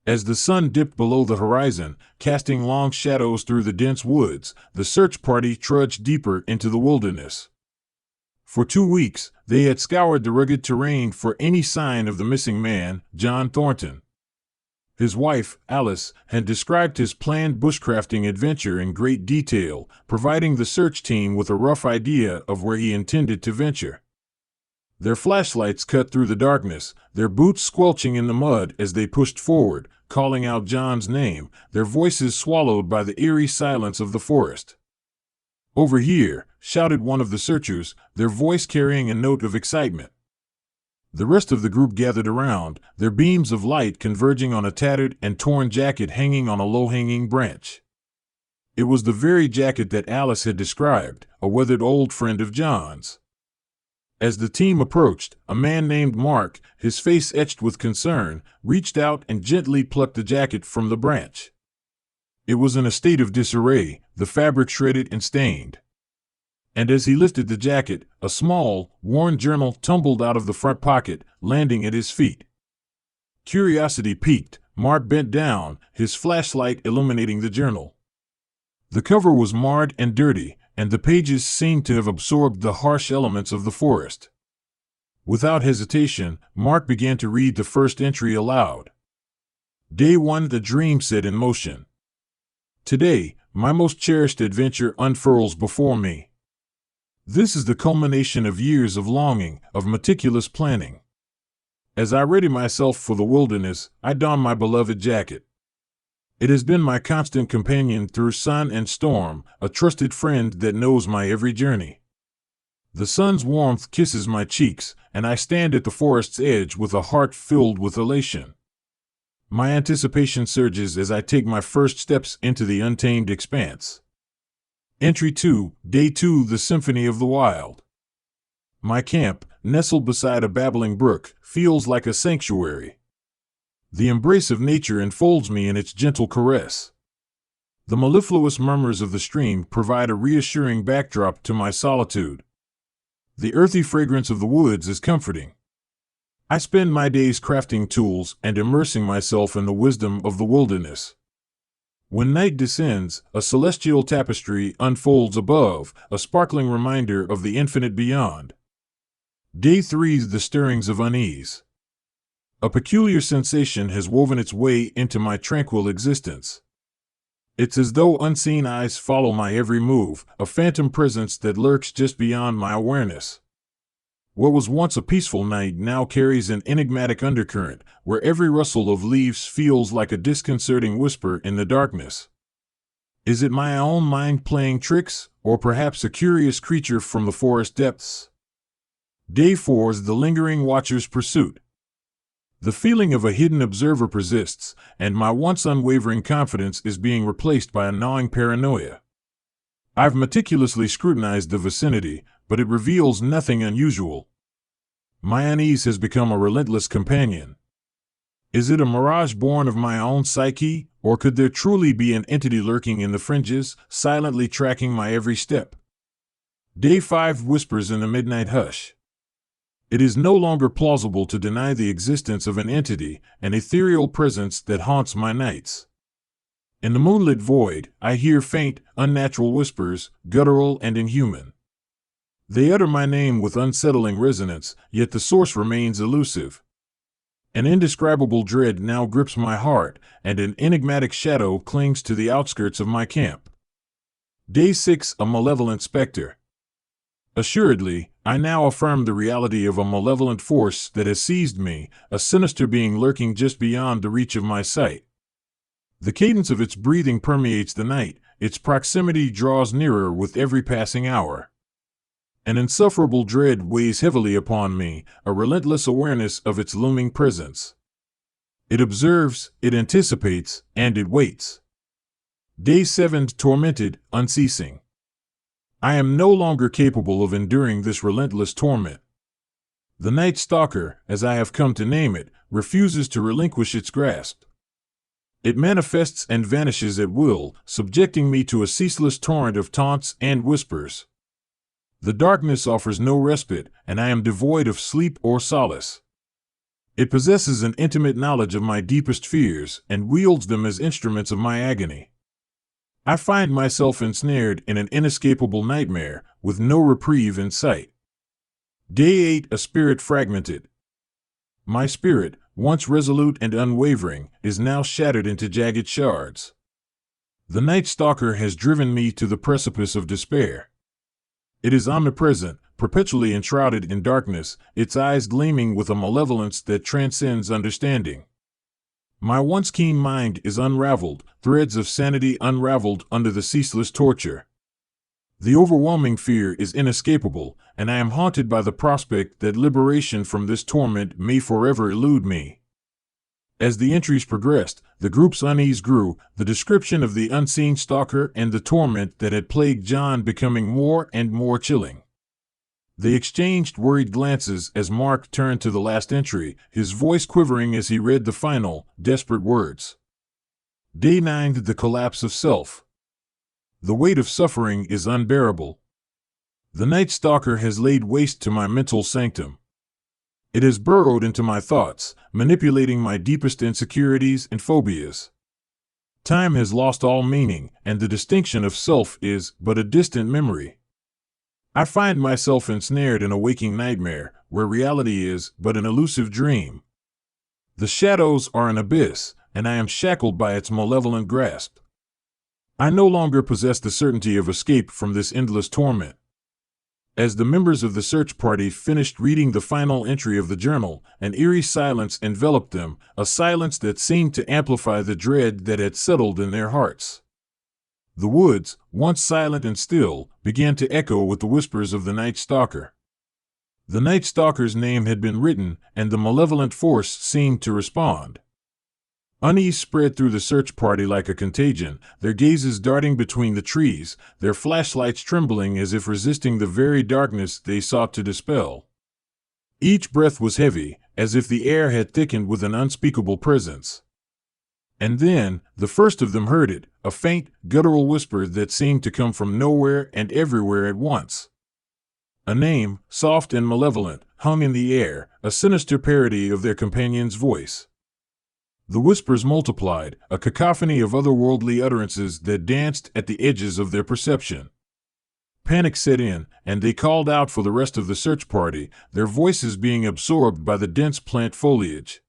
As the sun dipped below the horizon, casting long shadows through the dense woods, the search party trudged deeper into the wilderness. For 2 weeks, they had scoured the rugged terrain for any sign of the missing man, John Thornton. His wife, Alice, had described his planned bushcrafting adventure in great detail, providing the search team with a rough idea of where he intended to venture. Their flashlights cut through the darkness, their boots squelching in the mud as they pushed forward, calling out John's name, their voices swallowed by the eerie silence of the forest. "Over here," shouted one of the searchers, their voice carrying a note of excitement. The rest of the group gathered around, their beams of light converging on a tattered and torn jacket hanging on a low-hanging branch. It was the very jacket that Alice had described, a weathered old friend of John's. As the team approached, a man named Mark, his face etched with concern, reached out and gently plucked the jacket from the branch. It was in a state of disarray, the fabric shredded and stained. And as he lifted the jacket, a small, worn journal tumbled out of the front pocket, landing at his feet. Curiosity piqued, Mark bent down, his flashlight illuminating the journal. The cover was marred and dirty, and the pages seemed to have absorbed the harsh elements of the forest. Without hesitation, Mark began to read the first entry aloud. Day 1, the dream set in motion. Today, my most cherished adventure unfurls before me. This is the culmination of years of longing, of meticulous planning. As I ready myself for the wilderness, I don my beloved jacket. It has been my constant companion through sun and storm, a trusted friend that knows my every journey. The sun's warmth kisses my cheeks, and I stand at the forest's edge with a heart filled with elation. My anticipation surges as I take my first steps into the untamed expanse. Entry 2, Day 2, the Symphony of the Wild. My camp, nestled beside a babbling brook, feels like a sanctuary. The embrace of nature enfolds me in its gentle caress. The mellifluous murmurs of the stream provide a reassuring backdrop to my solitude. The earthy fragrance of the woods is comforting. I spend my days crafting tools and immersing myself in the wisdom of the wilderness. When night descends, a celestial tapestry unfolds above, a sparkling reminder of the infinite beyond. Day 3, the stirrings of unease. A peculiar sensation has woven its way into my tranquil existence. It's as though unseen eyes follow my every move, a phantom presence that lurks just beyond my awareness. What was once a peaceful night now carries an enigmatic undercurrent, where every rustle of leaves feels like a disconcerting whisper in the darkness. Is it my own mind playing tricks, or perhaps a curious creature from the forest depths? Day 4 is the lingering watcher's pursuit. The feeling of a hidden observer persists, and my once unwavering confidence is being replaced by a gnawing paranoia. I've meticulously scrutinized the vicinity, but it reveals nothing unusual. My unease has become a relentless companion. Is it a mirage born of my own psyche, or could there truly be an entity lurking in the fringes, silently tracking my every step? Day 5 whispers in the midnight hush. It is no longer plausible to deny the existence of an entity, an ethereal presence that haunts my nights. In the moonlit void, I hear faint, unnatural whispers, guttural and inhuman. They utter my name with unsettling resonance, yet the source remains elusive. An indescribable dread now grips my heart, and an enigmatic shadow clings to the outskirts of my camp. Day 6, a malevolent specter. Assuredly, I now affirm the reality of a malevolent force that has seized me, a sinister being lurking just beyond the reach of my sight. The cadence of its breathing permeates the night, its proximity draws nearer with every passing hour. An insufferable dread weighs heavily upon me, a relentless awareness of its looming presence. It observes, it anticipates, and it waits. Day 7, tormented, unceasing. I am no longer capable of enduring this relentless torment. The Nightstalker, as I have come to name it, refuses to relinquish its grasp. It manifests and vanishes at will, subjecting me to a ceaseless torrent of taunts and whispers. The darkness offers no respite, and I am devoid of sleep or solace. It possesses an intimate knowledge of my deepest fears and wields them as instruments of my agony. I find myself ensnared in an inescapable nightmare, with no reprieve in sight. Day 8. A spirit fragmented. My spirit, once resolute and unwavering, is now shattered into jagged shards. The Nightstalker has driven me to the precipice of despair. It is omnipresent, perpetually enshrouded in darkness, its eyes gleaming with a malevolence that transcends understanding. My once keen mind is unraveled, threads of sanity unraveled under the ceaseless torture. The overwhelming fear is inescapable, and I am haunted by the prospect that liberation from this torment may forever elude me. As the entries progressed, the group's unease grew, the description of the unseen stalker and the torment that had plagued John becoming more and more chilling. They exchanged worried glances as Mark turned to the last entry, his voice quivering as he read the final, desperate words. Day 9. The collapse of self. The weight of suffering is unbearable. The Nightstalker has laid waste to my mental sanctum. It has burrowed into my thoughts, manipulating my deepest insecurities and phobias. Time has lost all meaning, and the distinction of self is but a distant memory. I find myself ensnared in a waking nightmare, where reality is but an elusive dream. The shadows are an abyss, and I am shackled by its malevolent grasp. I no longer possess the certainty of escape from this endless torment. As the members of the search party finished reading the final entry of the journal, an eerie silence enveloped them, a silence that seemed to amplify the dread that had settled in their hearts. The woods, once silent and still, began to echo with the whispers of the Nightstalker. The Nightstalker's name had been written, and the malevolent force seemed to respond. Unease spread through the search party like a contagion, their gazes darting between the trees, their flashlights trembling as if resisting the very darkness they sought to dispel. Each breath was heavy, as if the air had thickened with an unspeakable presence. And then, the first of them heard it, a faint, guttural whisper that seemed to come from nowhere and everywhere at once. A name, soft and malevolent, hung in the air, a sinister parody of their companion's voice. The whispers multiplied, a cacophony of otherworldly utterances that danced at the edges of their perception. Panic set in, and they called out for the rest of the search party, their voices being absorbed by the dense plant foliage.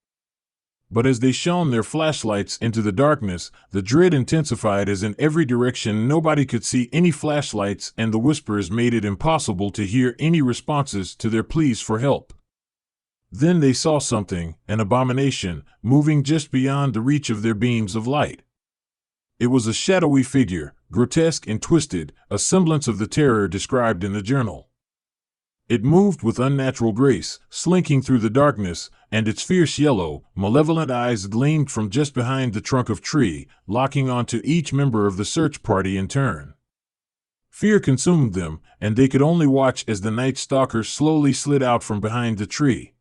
But as they shone their flashlights into the darkness, the dread intensified as in every direction nobody could see any flashlights, and the whispers made it impossible to hear any responses to their pleas for help. Then they saw something, an abomination, moving just beyond the reach of their beams of light. It was a shadowy figure, grotesque and twisted, a semblance of the terror described in the journal. It moved with unnatural grace, slinking through the darkness, and its fierce yellow, malevolent eyes gleamed from just behind the trunk of tree, locking onto each member of the search party in turn. Fear consumed them, and they could only watch as the Nightstalker slowly slid out from behind the tree.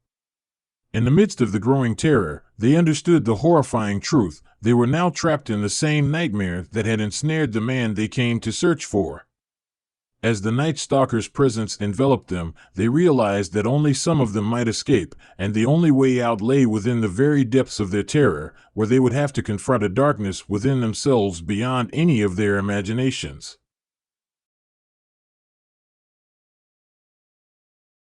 In the midst of the growing terror, they understood the horrifying truth. They were now trapped in the same nightmare that had ensnared the man they came to search for. As the Nightstalker's presence enveloped them, they realized that only some of them might escape, and the only way out lay within the very depths of their terror, where they would have to confront a darkness within themselves beyond any of their imaginations.